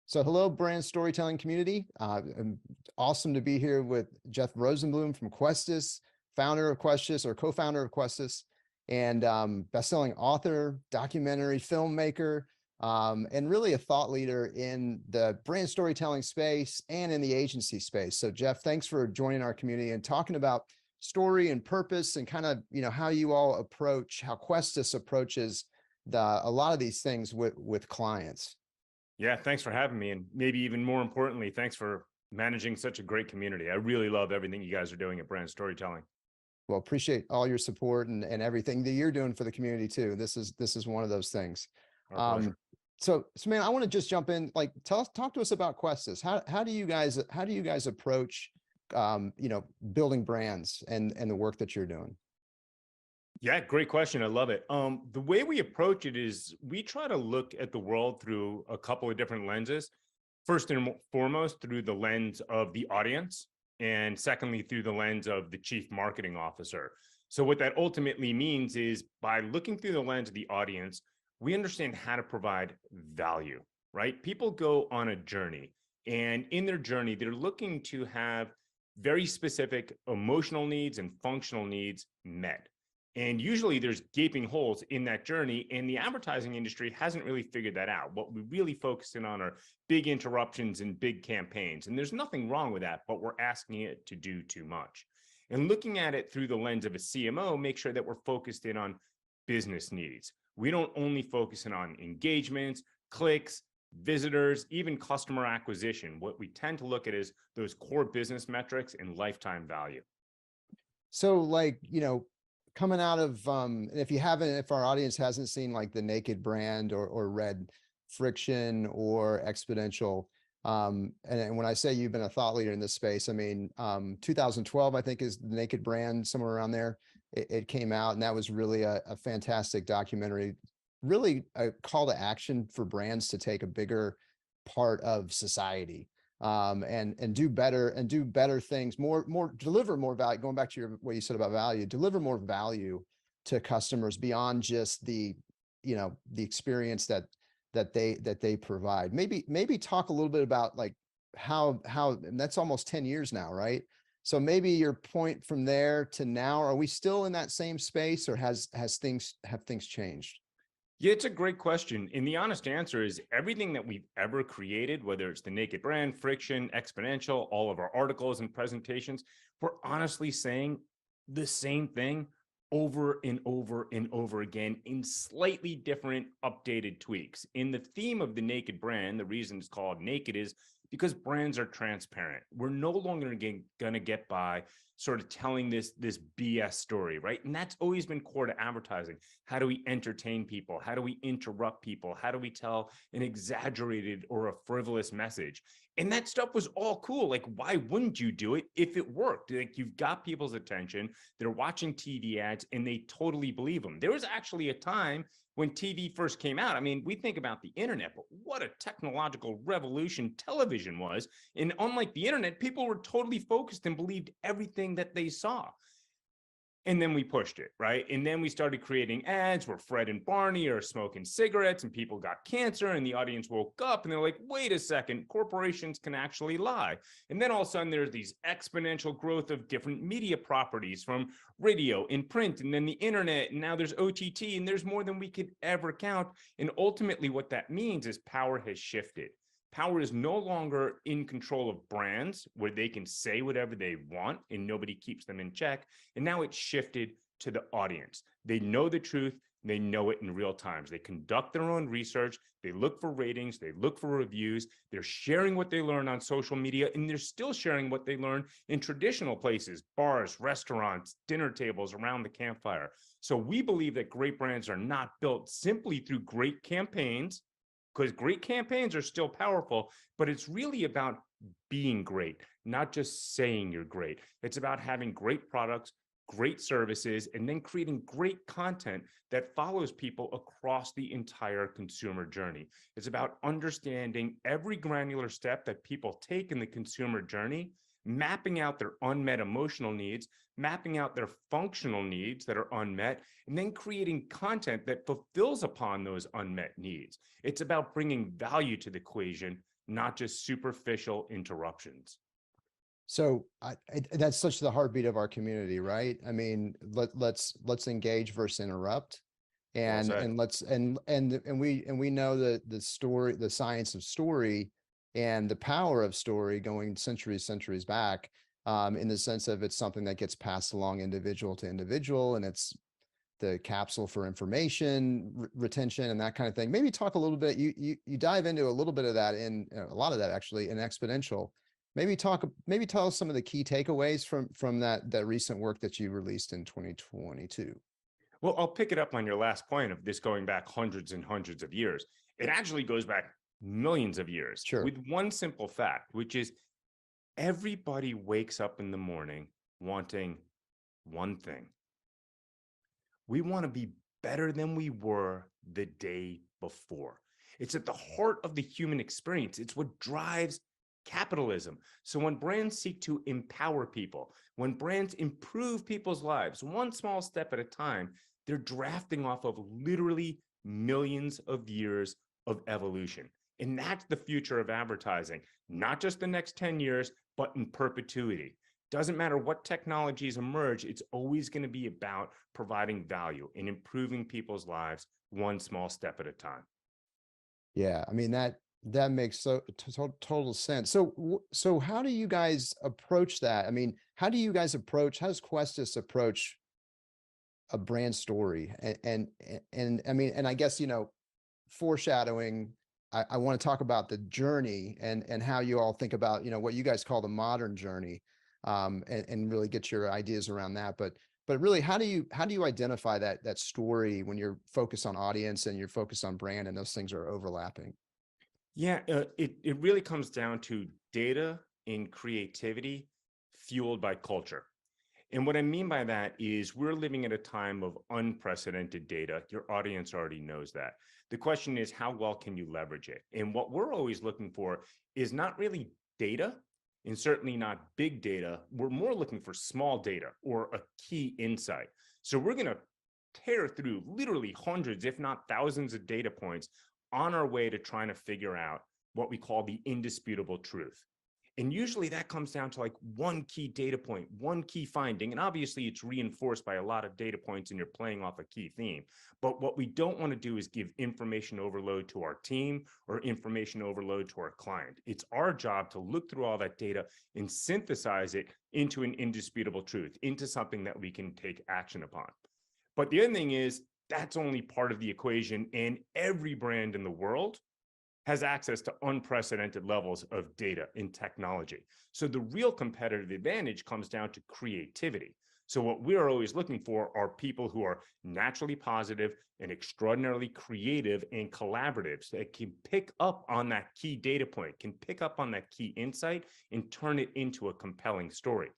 So hello, brand storytelling community. Awesome to be here with Jeff Rosenblum from Questus, founder of Questus or co-founder of Questus, and best-selling author, documentary filmmaker, and really a thought leader in the brand storytelling space and in the agency space. So Jeff, thanks for joining our community and talking about story and purpose and kind of, how you all approach, how Questus approaches a lot of these things with clients. Yeah, thanks for having me. And maybe even more importantly, thanks for managing such a great community. I really love everything you guys are doing at Brand Storytelling. Well, appreciate all your support and everything that you're doing for the community too. This is one of those things. Our pleasure. So man, I want to just jump in, like talk to us about Questus. How do you guys approach building brands and the work that you're doing? Yeah, great question. I love it. The way we approach it is we try to look at the world through a couple of different lenses. First and foremost, through the lens of the audience, and secondly, through the lens of the chief marketing officer. So what that ultimately means is by looking through the lens of the audience, we understand how to provide value, right? People go on a journey, and in their journey, they're looking to have very specific emotional needs and functional needs met. And usually there's gaping holes in that journey, and the advertising industry hasn't really figured that out. What we really focus in on are big interruptions and big campaigns. And there's nothing wrong with that, but we're asking it to do too much. And looking at it through the lens of a CMO, make sure that we're focused in on business needs. We don't only focus in on engagements, clicks, visitors, even customer acquisition. What we tend to look at is those core business metrics and lifetime value. So coming out of, if our audience hasn't seen like the Naked brand or read Friction or Exponential, and when I say you've been a thought leader in this space, I mean, 2012, I think is the Naked brand, somewhere around there. It came out, and that was really a fantastic documentary, really a call to action for brands to take a bigger part of society. And do better things, deliver more value. Going back to what you said about value, deliver more value to customers beyond just the experience that they provide. Maybe talk a little bit about like how and that's almost 10 years now, right? So maybe your point from there to now, are we still in that same space, or have things changed? Yeah, it's a great question. And the honest answer is everything that we've ever created, whether it's the Naked brand, Friction, Exponential, all of our articles and presentations, we're honestly saying the same thing over and over and over again in slightly different updated tweaks. In the theme of the Naked brand, the reason it's called Naked is because brands are transparent. We're no longer going to get by sort of telling this BS story, right? And that's always been core to advertising. How do we entertain people? How do we interrupt people? How do we tell an exaggerated or a frivolous message? And that stuff was all cool. Like, why wouldn't you do it if it worked? Like, you've got people's attention, they're watching TV ads, and they totally believe them. There was actually a time when TV first came out. I mean, we think about the internet, but what a technological revolution television was. And unlike the internet, people were totally focused and believed everything that they saw. And then we pushed it, right? And then we started creating ads where Fred and Barney are smoking cigarettes and people got cancer, and the audience woke up and they're like, wait a second, corporations can actually lie. And then all of a sudden there's these exponential growth of different media properties from radio and print, and then the internet, and now there's OTT, and there's more than we could ever count. And ultimately what that means is power has shifted. Power is no longer in control of brands where they can say whatever they want and nobody keeps them in check. And now it's shifted to the audience. They know the truth. They know it in real time. They conduct their own research. They look for ratings. They look for reviews. They're sharing what they learn on social media, and they're still sharing what they learn in traditional places, bars, restaurants, dinner tables, around the campfire. So we believe that great brands are not built simply through great campaigns, because great campaigns are still powerful, but it's really about being great, not just saying you're great. It's about having great products, great services, and then creating great content that follows people across the entire consumer journey. It's about understanding every granular step that people take in the consumer journey, mapping out their unmet emotional needs, mapping out their functional needs that are unmet, and then creating content that fulfills upon those unmet needs. It's about bringing value to the equation, not just superficial interruptions. So that's such the heartbeat of our community, right? I mean, let's engage versus interrupt, Well and said. we know that the science of story, and the power of story going centuries back, in the sense of it's something that gets passed along individual to individual, and it's the capsule for information retention and that kind of thing. Maybe talk a little bit. You dive into a little bit of that, in a lot of that actually, in Exponential. Maybe tell us some of the key takeaways from that recent work that you released in 2022. Well, I'll pick it up on your last point of this going back hundreds and hundreds of years. It actually goes back millions of years Sure. with one simple fact, which is everybody wakes up in the morning wanting one thing. We want to be better than we were the day before. It's at the heart of the human experience. It's what drives capitalism. So when brands seek to empower people, when brands improve people's lives, one small step at a time, they're drafting off of literally millions of years of evolution. And that's the future of advertising, not just the next 10 years, but in perpetuity. Doesn't matter what technologies emerge, it's always going to be about providing value and improving people's lives one small step at a time. Yeah, I mean that makes total sense. So how do you guys approach that? I mean, how does Questus approach a brand story? And I mean, and I guess, foreshadowing, I want to talk about the journey, and how you all think about, what you guys call the modern journey, and really get your ideas around that. But really, how do you identify that story when you're focused on audience and you're focused on brand and those things are overlapping? Yeah, it really comes down to data and creativity fueled by culture. And what I mean by that is we're living at a time of unprecedented data. Your audience already knows that. The question is, how well can you leverage it? And what we're always looking for is not really data, and certainly not big data. We're more looking for small data or a key insight. So we're going to tear through literally hundreds, if not thousands of data points on our way to trying to figure out what we call the indisputable truth. And usually that comes down to like one key data point, one key finding. And obviously it's reinforced by a lot of data points and you're playing off a key theme. But what we don't want to do is give information overload to our team or information overload to our client. It's our job to look through all that data and synthesize it into an indisputable truth, into something that we can take action upon. But the other thing is that's only part of the equation, and every brand in the world has access to unprecedented levels of data in technology. So the real competitive advantage comes down to creativity. So what we're always looking for are people who are naturally positive and extraordinarily creative and collaborative, so that can pick up on that key data point, can pick up on that key insight and turn it into a compelling story.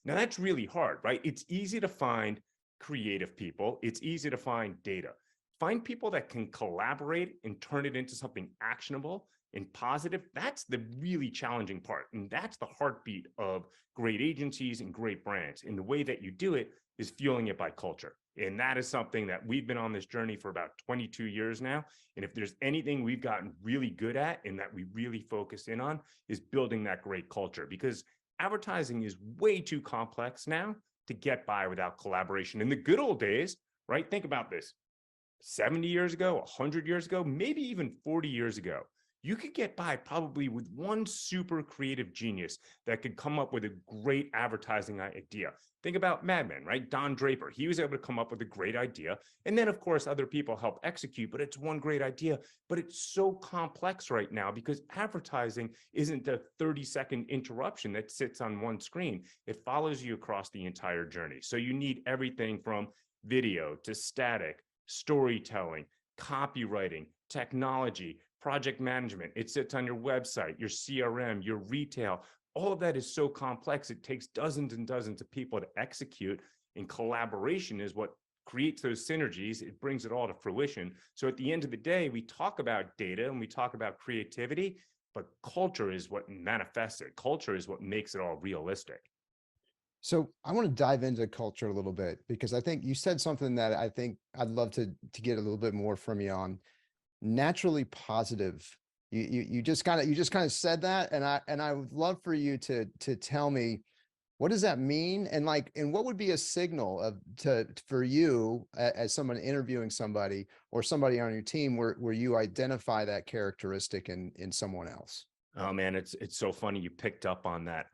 Now that's really hard, right? It's easy to find creative people. It's easy to find data. Find people that can collaborate and turn it into something actionable and positive. That's the really challenging part. And that's the heartbeat of great agencies and great brands. And the way that you do it is fueling it by culture. And that is something that we've been on this journey for about 22 years now. And if there's anything we've gotten really good at and that we really focus in on, is building that great culture, because advertising is way too complex now to get by without collaboration. In the good old days, right? Think about this. 70 years ago, 100 years ago, maybe even 40 years ago, you could get by probably with one super creative genius that could come up with a great advertising idea. Think about Mad Men, right? Don Draper. He was able to come up with a great idea. And then, of course, other people help execute, but it's one great idea. But it's so complex right now because advertising isn't a 30-second interruption that sits on one screen. It follows you across the entire journey. So you need everything from video to static, storytelling, copywriting, technology, project management. It sits on your website, your CRM, your retail. All of that is so complex. It takes dozens and dozens of people to execute, and collaboration is what creates those synergies. It brings it all to fruition. So at the end of the day, we talk about data and we talk about creativity, but culture is what manifests it. Culture is what makes it all realistic. So I want to dive into culture a little bit, because I think you said something that I think I'd love to get a little bit more from you on. Naturally positive You just kind of said that, and I would love for you to tell me, what does that mean? And like, and what would be a signal of for you as someone interviewing somebody or somebody on your team where you identify that characteristic in someone else? Oh man, it's so funny you picked up on that.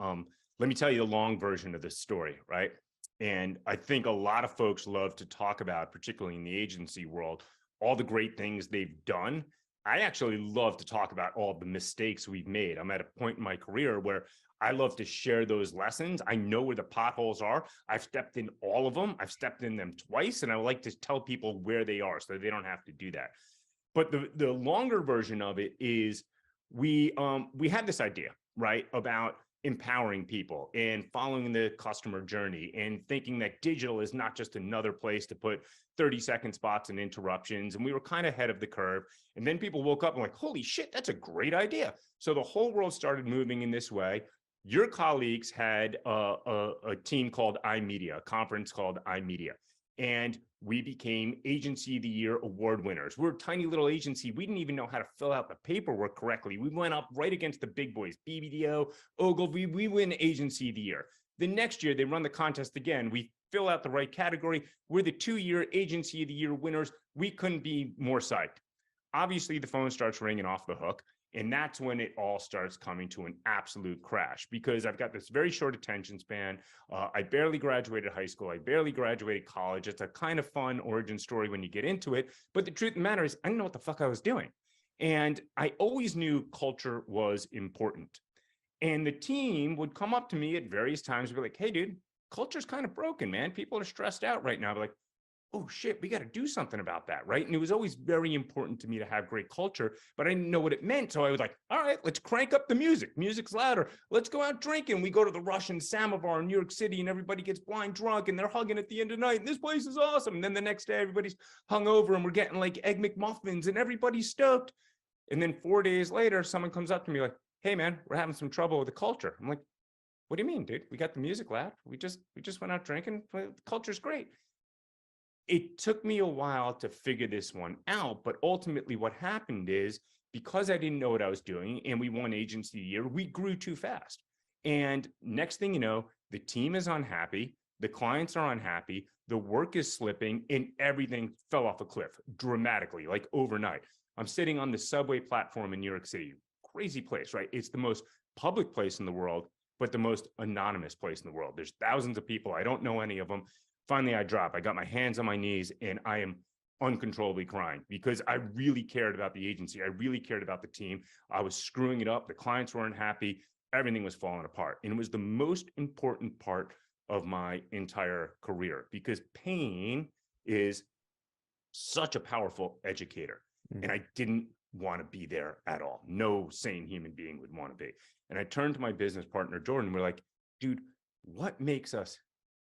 Let me tell you the long version of this story, right? And I think a lot of folks love to talk about, particularly in the agency world, all the great things they've done. I actually love to talk about all the mistakes we've made. I'm at a point in my career where I love to share those lessons. I know where the potholes are. I've stepped in all of them. I've stepped in them twice, and I like to tell people where they are so they don't have to do that. But the longer version of it is we had this idea, right, about empowering people and following the customer journey and thinking that digital is not just another place to put 30-second spots and interruptions. And we were kind of ahead of the curve. And then people woke up and like, holy shit, that's a great idea. So the whole world started moving in this way. Your colleagues had a team called iMedia, a conference called iMedia. And we became Agency of the Year award winners. We're a tiny little agency. We didn't even know how to fill out the paperwork correctly. We went up right against the big boys, BBDO, Ogilvy. We win Agency of the Year. The next year, they run the contest again. We fill out the right category. We're the 2-year Agency of the Year winners. We couldn't be more psyched. Obviously, the phone starts ringing off the hook. And that's when it all starts coming to an absolute crash, because I've got this very short attention span. I barely graduated high school. I barely graduated college. It's a kind of fun origin story when you get into it. But the truth of the matter is, I didn't know what the fuck I was doing. And I always knew culture was important. And the team would come up to me at various times and be like, hey, dude, culture's kind of broken, man. People are stressed out right now. I'd be like, oh shit, we got to do something about that, right? And it was always very important to me to have great culture, but I didn't know what it meant. So I was like, all right, let's crank up the music. Music's louder. Let's go out drinking. We go to the Russian Samovar in New York City and everybody gets blind drunk and they're hugging at the end of the night. And this place is awesome. And then the next day, everybody's hungover and we're getting like Egg McMuffins and everybody's stoked. And then 4 days later, someone comes up to me like, hey man, we're having some trouble with the culture. I'm like, what do you mean, dude? We got the music loud. We just went out drinking. The culture's great. It took me a while to figure this one out, but ultimately what happened is, because I didn't know what I was doing and we won Agency of the Year, we grew too fast. And next thing you know, the team is unhappy, the clients are unhappy, the work is slipping, and everything fell off a cliff dramatically, like overnight. I'm sitting on the subway platform in New York City, crazy place, right? It's the most public place in the world, but the most anonymous place in the world. There's thousands of people. I don't know any of them. Finally, I drop. I got my hands on my knees and I am uncontrollably crying because I really cared about the agency. I really cared about the team. I was screwing it up. The clients weren't happy. Everything was falling apart. And it was the most important part of my entire career, because pain is such a powerful educator. And I didn't want to be there at all. No sane human being would want to be. And I turned to my business partner, Jordan. We're like, dude, what makes us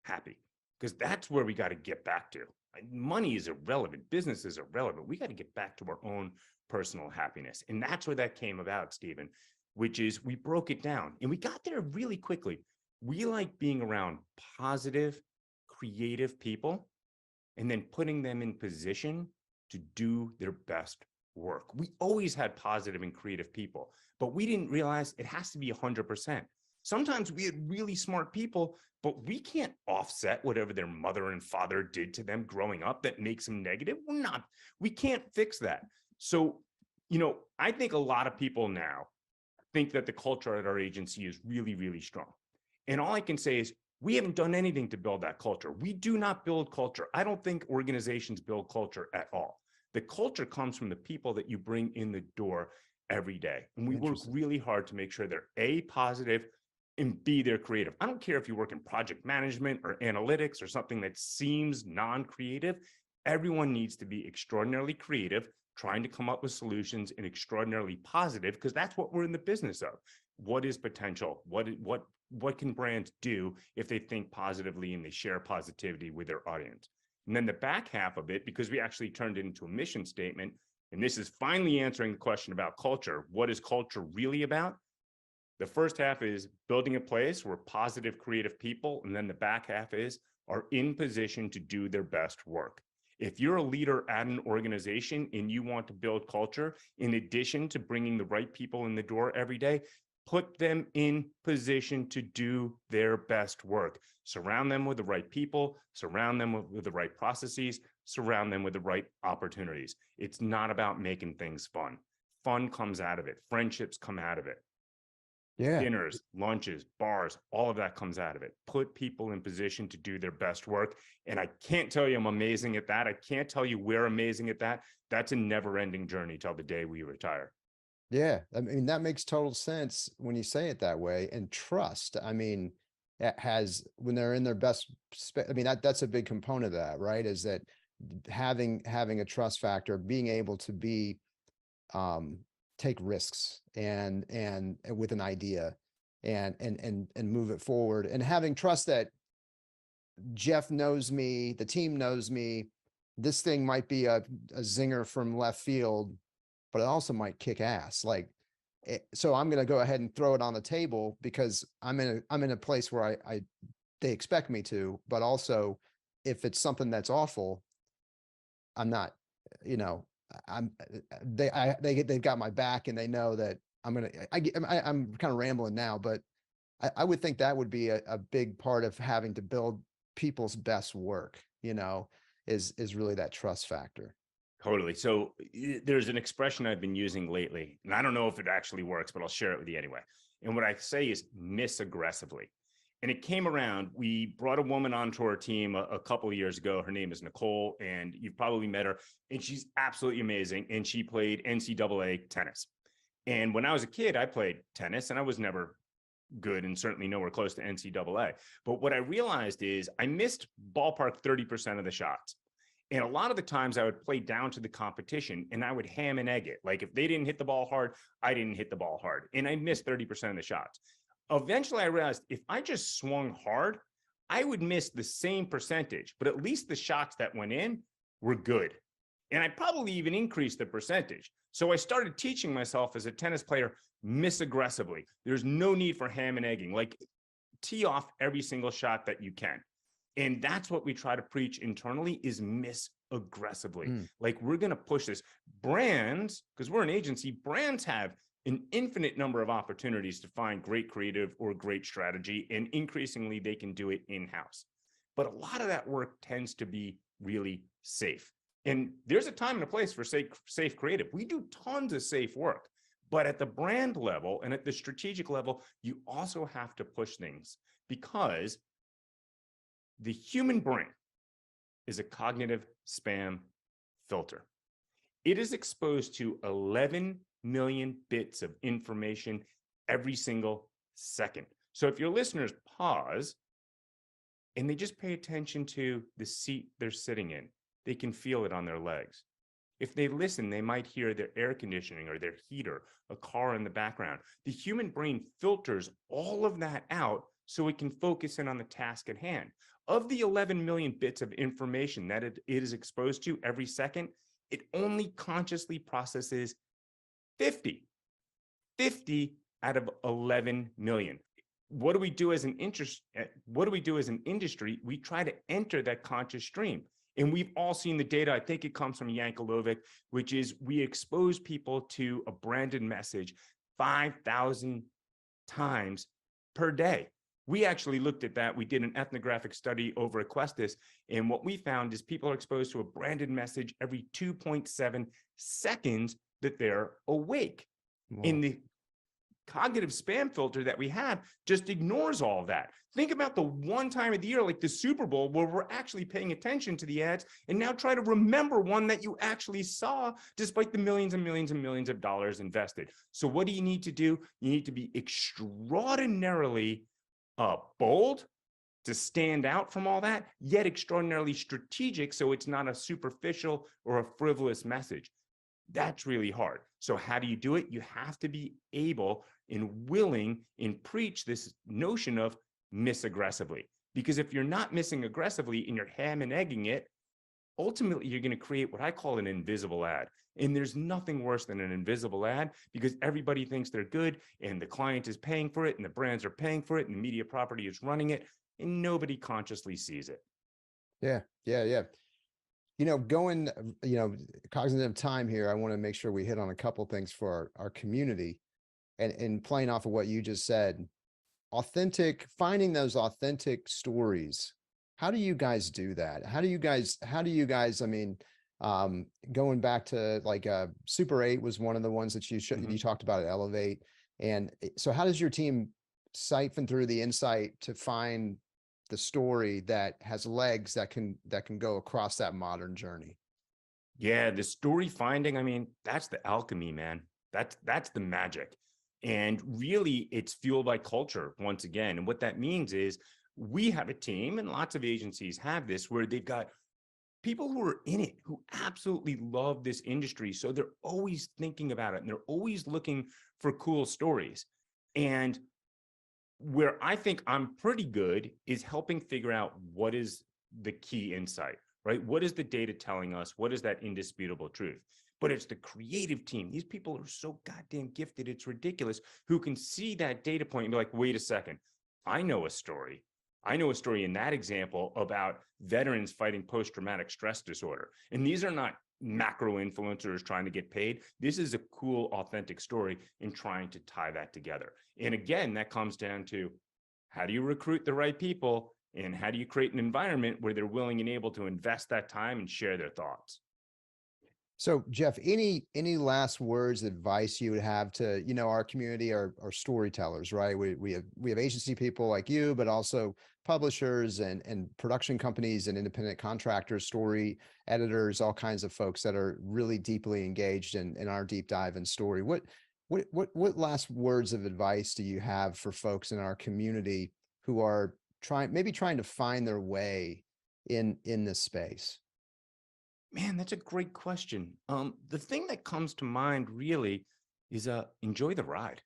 happy? Because that's where we got to get back to. Money is irrelevant. Business is irrelevant. We got to get back to our own personal happiness. And that's where that came about, Stephen, which is we broke it down and we got there really quickly. We like being around positive, creative people and then putting them in position to do their best work. We always had positive and creative people, but we didn't realize it has to be 100%. Sometimes we had really smart people, but we can't offset whatever their mother and father did to them growing up that makes them negative. We can't fix that. So, I think a lot of people now think that the culture at our agency is really, really strong. And all I can say is we haven't done anything to build that culture. We do not build culture. I don't think organizations build culture at all. The culture comes from the people that you bring in the door every day. And we work really hard to make sure they're A, positive, and B, they're creative. I don't care if you work in project management or analytics or something that seems non-creative. Everyone needs to be extraordinarily creative, trying to come up with solutions, and extraordinarily positive, because that's what we're in the business of. What is potential? What can brands do if they think positively and they share positivity with their audience? And then the back half of it, because we actually turned it into a mission statement, and this is finally answering the question about culture. What is culture really about? The first half is building a place where positive, creative people, and then the back half is are in position to do their best work. If you're a leader at an organization and you want to build culture, in addition to bringing the right people in the door every day, put them in position to do their best work. Surround them with the right people, surround them with the right processes, surround them with the right opportunities. It's not about making things fun. Fun comes out of it. Friendships come out of it. Yeah. Dinners, lunches, bars, all of that comes out of it. Put people in position to do their best work. And I can't tell you I'm amazing at that. I can't tell you we're amazing at that. That's a never-ending journey till the day we retire. Yeah. I mean, that makes total sense when you say it that way. And trust, I mean, it has, when they're in their best, I mean, that's a big component of that, right? Is that having a trust factor, being able to be, take risks and with an idea and move it forward, and having trust that Jeff knows me, the team knows me. This thing might be a zinger from left field, but it also might kick ass. Like, so I'm going to go ahead and throw it on the table because I'm in a place where they expect me to, but also if it's something that's awful, I'm not, you know, they've got my back and they know that I'm kind of rambling now, but I would think that would be a big part of having to build people's best work, is really that trust factor. Totally. So there's an expression I've been using lately, and I don't know if it actually works, but I'll share it with you anyway. And what I say is miss aggressively. And it came around, we brought a woman onto our team a couple of years ago. Her name is Nicole, and you've probably met her, and she's absolutely amazing. And she played NCAA tennis. And when I was a kid, I played tennis, and I was never good and certainly nowhere close to NCAA. But what I realized is I missed ballpark 30% of the shots. And a lot of the times I would play down to the competition and I would ham and egg it. Like if they didn't hit the ball hard, I didn't hit the ball hard. And I missed 30% of the shots. Eventually I realized if I just swung hard, I would miss the same percentage, but at least the shots that went in were good. And I probably even increased the percentage. So I started teaching myself as a tennis player, miss aggressively. There's no need for ham and egging. Like tee off every single shot that you can. And that's what we try to preach internally is miss aggressively. Like we're going to push this. Brands, because we're an agency, brands have an infinite number of opportunities to find great creative or great strategy. And increasingly, they can do it in-house. But a lot of that work tends to be really safe. And there's a time and a place for safe creative. We do tons of safe work. But at the brand level and at the strategic level, you also have to push things because the human brain is a cognitive spam filter. It is exposed to 11 million bits of information every single second. So if your listeners pause and they just pay attention to the seat they're sitting in, they can feel it on their legs. If they listen, they might hear their air conditioning or their heater, a car in the background. The human brain filters all of that out so it can focus in on the task at hand. Of the 11 million bits of information that it is exposed to every second, it only consciously processes 50 out of 11 million. What do we do as an industry? We try to enter that conscious stream. And we've all seen the data. I think it comes from Yankelovic, which is we expose people to a branded message 5,000 times per day. We actually looked at that. We did an ethnographic study over at Questus. And what we found is people are exposed to a branded message every 2.7 seconds that they're awake. Wow. In the cognitive spam filter that we have just ignores all of that. Think about the one time of the year, like the Super Bowl, where we're actually paying attention to the ads and now try to remember one that you actually saw despite the millions and millions and millions of dollars invested. So what do you need to do? You need to be extraordinarily bold to stand out from all that, yet extraordinarily strategic so it's not a superficial or a frivolous message. That's really hard. So how do you do it? You have to be able and willing and preach this notion of miss aggressively. Because if you're not missing aggressively and you're ham and egging it, ultimately you're going to create what I call an invisible ad. And there's nothing worse than an invisible ad because everybody thinks they're good and the client is paying for it and the brands are paying for it and the media property is running it and nobody consciously sees it. Yeah. Going, cognizant of time here, I want to make sure we hit on a couple things for our community, and playing off of what you just said, finding those authentic stories. How do you guys do that? I mean, going back to like Super 8 was one of the ones that you talked about at Elevate. And so how does your team siphon through the insight to find the story that has legs that can go across that modern journey? Yeah, the story finding, I mean, that's the alchemy, man. That's the magic. And really, it's fueled by culture once again. And what that means is we have a team, and lots of agencies have this, where they've got people who are in it, who absolutely love this industry. So they're always thinking about it, and they're always looking for cool stories. And where I think I'm pretty good is helping figure out what is the key insight, right? What is the data telling us? What is that indisputable truth? But it's the creative team. These people are so goddamn gifted. It's ridiculous, who can see that data point and be like, wait a second, I know a story. I know a story in that example about veterans fighting post-traumatic stress disorder. And these are not macro influencers trying to get paid. This is a cool, authentic story in trying to tie that together. And again, that comes down to how do you recruit the right people, and how do you create an environment where they're willing and able to invest that time and share their thoughts? So Jeff, any last words, advice you would have to, our community, our storytellers, right? We have agency people like you, but also publishers and production companies and independent contractors, story editors, all kinds of folks that are really deeply engaged in our deep dive and story. What last words of advice do you have for folks in our community who are trying to find their way in this space? Man, that's a great question. The thing that comes to mind really is enjoy the ride.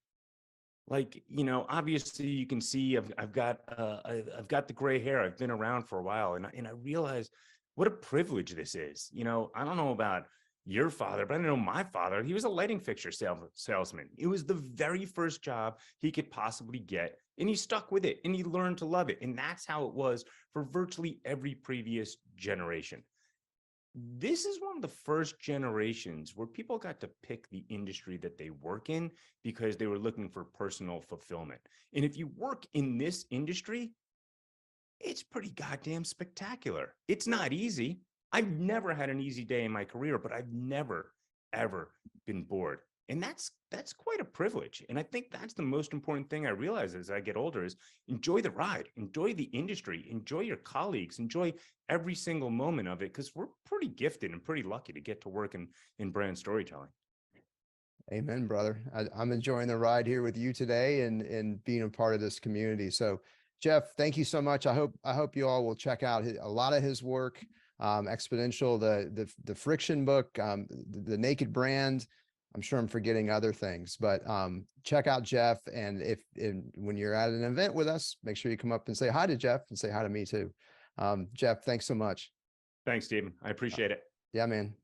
Like, obviously you can see I've got the gray hair. I've been around for a while, and I realize what a privilege this is. I don't know about your father, but I know my father. He was a lighting fixture salesman. It was the very first job he could possibly get, and he stuck with it, and he learned to love it. And that's how it was for virtually every previous generation. This is one of the first generations where people got to pick the industry that they work in because they were looking for personal fulfillment. And if you work in this industry, it's pretty goddamn spectacular. It's not easy. I've never had an easy day in my career, but I've never, ever been bored. And that's quite a privilege. And I think that's the most important thing I realize as I get older is enjoy the ride, enjoy the industry, enjoy your colleagues, enjoy every single moment of it, because we're pretty gifted and pretty lucky to get to work in brand storytelling. Amen, brother. I'm enjoying the ride here with you today and being a part of this community. So Jeff, thank you so much. I hope you all will check out a lot of his work, Exponential, the Friction book, the Naked Brand. I'm sure I'm forgetting other things, but check out Jeff. And when you're at an event with us, make sure you come up and say hi to Jeff and say hi to me too. Jeff, thanks so much. Thanks, Stephen. I appreciate it. Yeah, man.